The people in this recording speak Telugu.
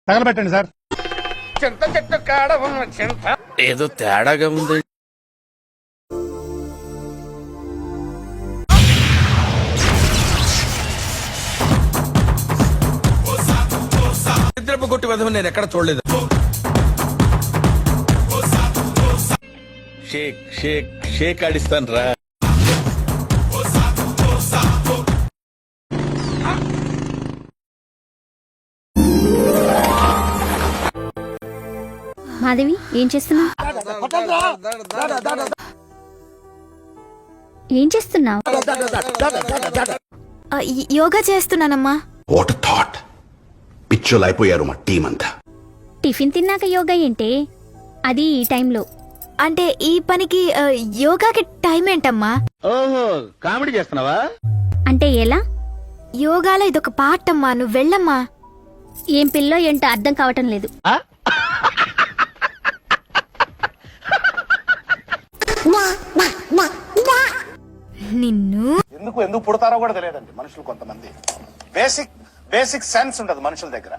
తగలబెట్టండి సార్. చింత చెట్టు కాడ ఉన్న చింత ఏదో తేడాగా ఉంది. నిద్రపు కొట్టి వధం నేను ఎక్కడ చూడలేదు. షేక్ షేక్ షేక్ ఆడిస్తాను రా. మాధవి ఏం చేస్తున్నావు? ఏం చేస్తున్నావు? యోగా చేస్తున్నానమ్మా. What thought. పిచ్చోలు అయిపోయారు మా టీం అంతా. టిఫిన్ తిన్నాక యోగా ఏంటే? అది ఈ టైంలో. అంటే ఈ పనికి యోగాకి టైం ఏంటమ్మా? ఓహో కామెడీ చేస్తున్నావా? అంటే ఎలా? యోగాలో ఇదొక పార్ట్ అమ్మా, నువ్వు వెళ్ళమ్మా. ఏం పిల్లో ఏంటో అర్థం కావటం లేదు. నిన్ను ఎందుకు పుడతారో కూడా తెలియదండి మనుషులు. కొంతమంది బేసిక్ సెన్స్ ఉండదు మనుషుల దగ్గర.